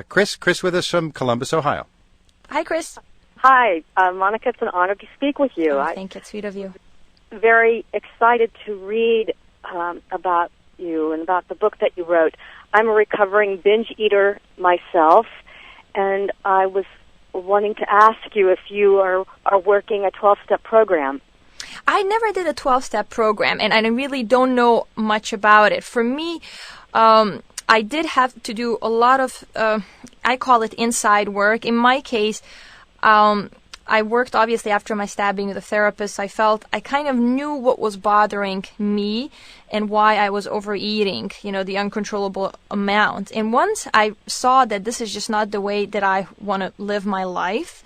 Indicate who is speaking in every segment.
Speaker 1: Chris with us from Columbus, Ohio.
Speaker 2: Hi, Chris.
Speaker 3: Hi, Monica. It's an honor to speak with you.
Speaker 2: Thank you. It's sweet of you.
Speaker 3: Very excited to read about you and about the book that you wrote. I'm a recovering binge eater myself, and I was wanting to ask you if you are working a 12-step program.
Speaker 2: I never did a 12-step program, and I really don't know much about it. For me, I did have to do a lot of, I call it inside work. In my case, I worked obviously after my stabbing with a therapist. I felt I kind of knew what was bothering me and why I was overeating, the uncontrollable amount. And once I saw that this is just not the way that I want to live my life,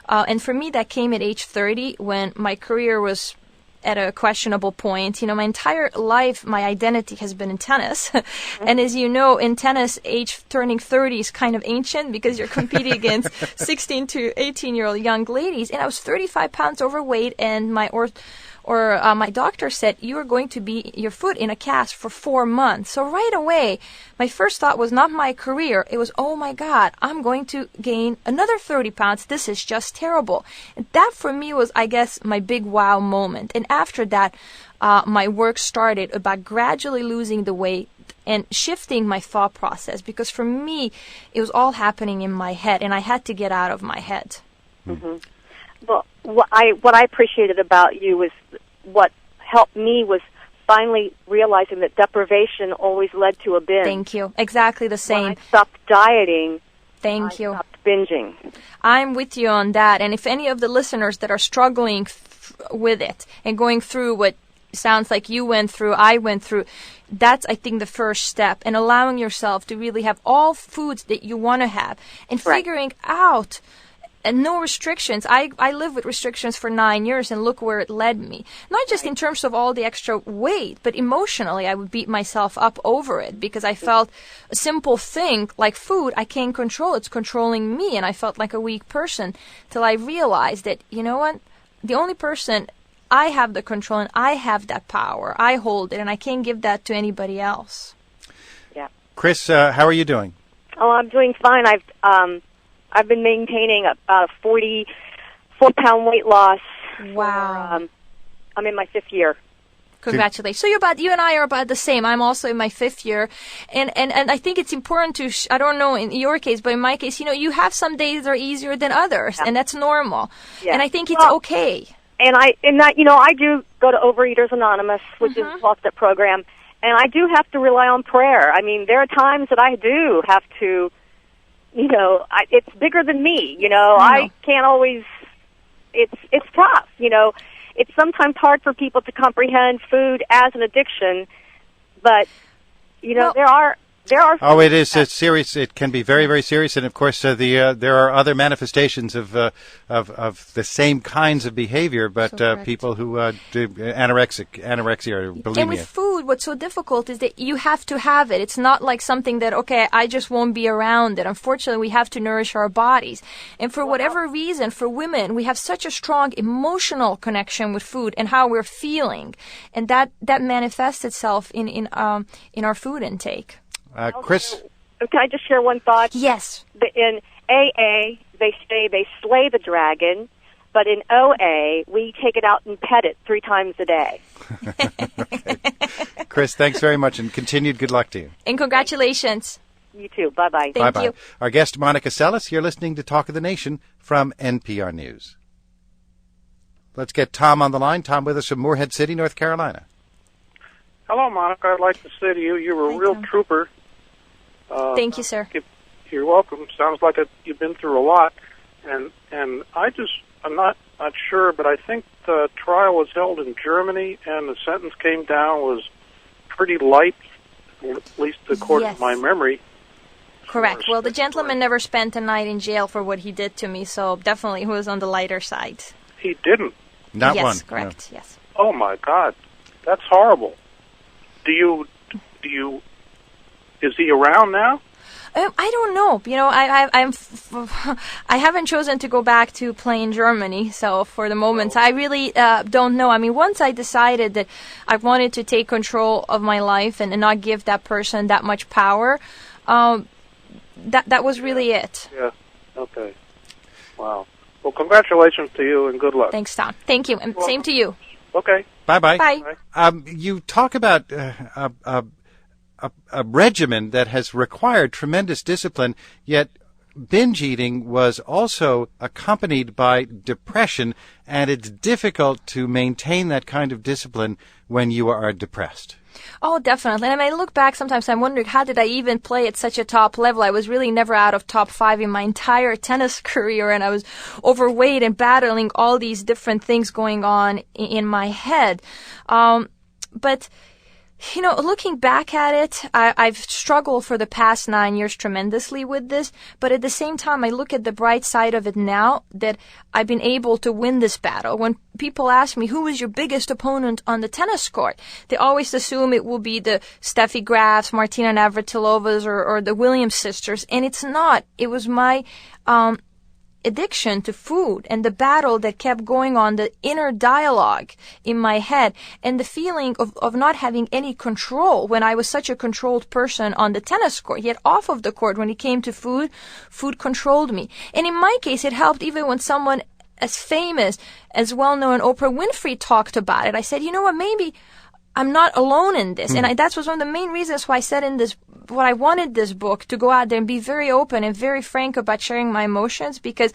Speaker 2: and for me that came at age 30 when my career was at a questionable point. My entire life, my identity has been in tennis. And as you know, in tennis, turning 30 is kind of ancient because you're competing against 16 to 18-year-old young ladies. And I was 35 pounds overweight, and my doctor said, you are going to be your foot in a cast for 4 months. So right away, my first thought was not my career. It was, oh my God, I'm going to gain another 30 pounds. This is just terrible. And that for me was, I guess, my big wow moment. And after that, my work started about gradually losing the weight and shifting my thought process, because for me, it was all happening in my head, and I had to get out of my head.
Speaker 3: Mm-hmm. Well, what I appreciated about you was what helped me was finally realizing that deprivation always led to a binge.
Speaker 2: Thank you. Exactly the same.
Speaker 3: When I stopped dieting, I stopped binging.
Speaker 2: I'm with you on that. And if any of the listeners that are struggling with it and going through what sounds like you went through, I went through, that's, I think, the first step. And allowing yourself to really have all foods that you want to have and figuring out. And no restrictions. I lived with restrictions for 9 years, and look where it led me. Not just in terms of all the extra weight, but emotionally I would beat myself up over it because I felt a simple thing like food I can't control. It's controlling me, and I felt like a weak person till I realized that, you know what, the only person, I have the control and I have that power. I hold it, and I can't give that to anybody else.
Speaker 3: Yeah.
Speaker 1: Chris, how are you doing?
Speaker 3: Oh, I'm doing fine. I've been maintaining about a 44-pound weight loss.
Speaker 2: Wow.
Speaker 3: I'm in my 5th year.
Speaker 2: Congratulations. So you and I are about the same. I'm also in my 5th year. And I think it's important to, I don't know in your case, but in my case, you have some days that are easier than others, and that's normal. Yeah. And I think it's okay.
Speaker 3: And I do go to Overeaters Anonymous, which is a 12-step program, and I do have to rely on prayer. I mean, there are times that I do have to, it's bigger than me. I can't always. It's tough. It's sometimes hard for people to comprehend food as an addiction, but there are.
Speaker 1: Oh, it is serious. It can be very, very serious, and of course, there are other manifestations of the same kinds of behavior, but people who do anorexia or bulimia.
Speaker 2: And with food, what's so difficult is that you have to have it. It's not like something that I just won't be around it. Unfortunately, we have to nourish our bodies, and for whatever reason, for women, we have such a strong emotional connection with food and how we're feeling, and that manifests itself in our food intake.
Speaker 1: Chris?
Speaker 3: Can I just share one thought?
Speaker 2: Yes.
Speaker 3: In AA, they say they slay the dragon, but in OA, we take it out and pet it 3 times a day.
Speaker 1: Okay. Chris, thanks very much, and continued good luck to you.
Speaker 2: And congratulations.
Speaker 3: You too. Bye-bye.
Speaker 2: Thank you.
Speaker 1: Our guest, Monica Seles. You're listening to Talk of the Nation from NPR News. Let's get Tom on the line. Tom with us from Moorhead City, North Carolina.
Speaker 4: Hello, Monica. I'd like to say to you, you were a real trooper.
Speaker 2: Thank you, sir.
Speaker 4: You're welcome. Sounds like you've been through a lot, and I'm not sure, but I think the trial was held in Germany, and the sentence came down was pretty light, at least according to my memory.
Speaker 2: Correct. Well, the gentleman never spent a night in jail for what he did to me, so definitely he was on the lighter side.
Speaker 4: He didn't.
Speaker 1: Not one.
Speaker 2: Yes, correct. No. Yes.
Speaker 4: Oh my God, that's horrible. Do you? Is he around now?
Speaker 2: I don't know. I haven't chosen to go back to play in Germany, so for the moment, I really don't know. I mean, once I decided that I wanted to take control of my life and not give that person that much power, that was really it.
Speaker 4: Yeah. Okay. Wow. Well, congratulations to you and good luck.
Speaker 2: Thanks, Tom. Thank you, and same to you.
Speaker 4: Okay.
Speaker 1: Bye-bye.
Speaker 2: Bye.
Speaker 1: You talk about a regimen that has required tremendous discipline, yet binge eating was also accompanied by depression, and it's difficult to maintain that kind of discipline when you are depressed.
Speaker 2: Oh, definitely. And I look back sometimes, I'm wondering, how did I even play at such a top level? I was really never out of top 5 in my entire tennis career, and I was overweight and battling all these different things going on in my head. But looking back at it, I've struggled for the past 9 years tremendously with this, but at the same time, I look at the bright side of it now that I've been able to win this battle. When people ask me, who was your biggest opponent on the tennis court? They always assume it will be the Steffi Grafs, Martina Navratilovas, or the Williams sisters, and it's not. It was my addiction to food and the battle that kept going on, the inner dialogue in my head, and the feeling of not having any control when I was such a controlled person on the tennis court. Yet off of the court, when it came to food controlled me. And in my case, it helped even when someone as famous, as well-known Oprah Winfrey talked about it. I said, you know what, maybe I'm not alone in this. And that was one of the main reasons why I said in this, what I wanted this book to go out there and be very open and very frank about sharing my emotions, because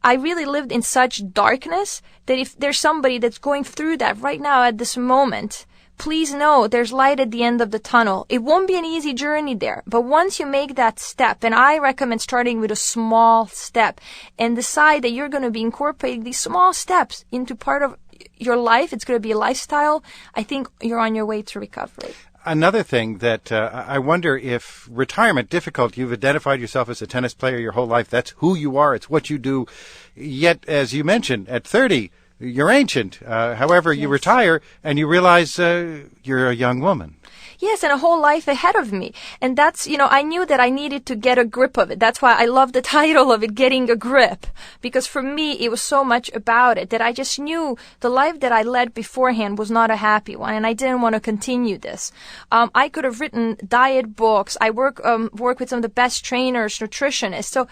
Speaker 2: I really lived in such darkness that if there's somebody that's going through that right now at this moment, please know there's light at the end of the tunnel. It won't be an easy journey there, but once you make that step, and I recommend starting with a small step and decide that you're going to be incorporating these small steps into part of your life, it's going to be a lifestyle, I think you're on your way to recovery.
Speaker 1: Another thing that I wonder if retirement difficult, you've identified yourself as a tennis player your whole life. That's who you are. It's what you do. Yet, as you mentioned, at 30, you're ancient. However, you retire and you realize you're a young woman.
Speaker 2: Yes, and a whole life ahead of me. And that's, I knew that I needed to get a grip of it. That's why I love the title of it, Getting a Grip. Because for me, it was so much about it that I just knew the life that I led beforehand was not a happy one, and I didn't want to continue this. I could have written diet books. I work with some of the best trainers, nutritionists. So,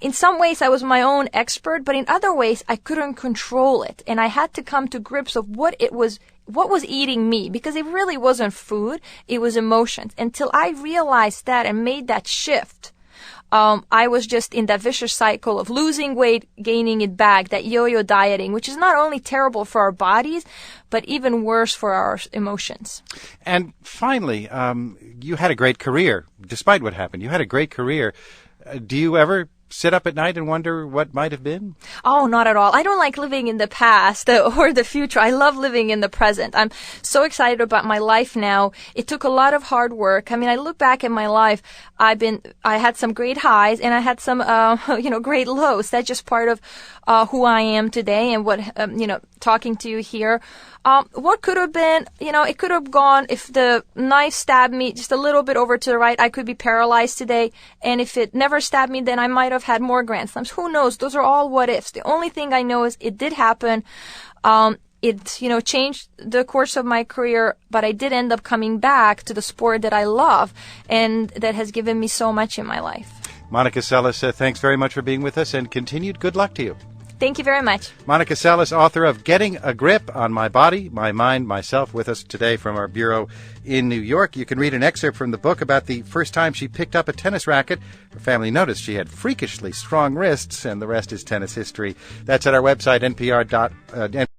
Speaker 2: in some ways, I was my own expert, but in other ways, I couldn't control it. And I had to come to grips of what was eating me, because it really wasn't food, it was emotions. Until I realized that and made that shift, I was just in that vicious cycle of losing weight, gaining it back, that yo-yo dieting, which is not only terrible for our bodies, but even worse for our emotions.
Speaker 1: And finally, you had a great career, despite what happened. You had a great career. Do you ever sit up at night and wonder what might have been?
Speaker 2: Oh, not at all. I don't like living in the past or the future. I love living in the present. I'm so excited about my life now. It took a lot of hard work. I mean, I look back at my life. I had some great highs and I had some, great lows. That's just part of who I am today and what, talking to you here. What could have been, it could have gone, if the knife stabbed me just a little bit over to the right, I could be paralyzed today. And if it never stabbed me, then I might have had more Grand Slams. Who knows? Those are all what ifs. The only thing I know is it did happen. It, changed the course of my career, but I did end up coming back to the sport that I love and that has given me so much in my life.
Speaker 1: Monica Seles, thanks very much for being with us, and continued good luck to you.
Speaker 2: Thank you very much.
Speaker 1: Monica Seles, author of Getting a Grip on My Body, My Mind, Myself, with us today from our bureau in New York. You can read an excerpt from the book about the first time she picked up a tennis racket. Her family noticed she had freakishly strong wrists, and the rest is tennis history. That's at our website, npr.org.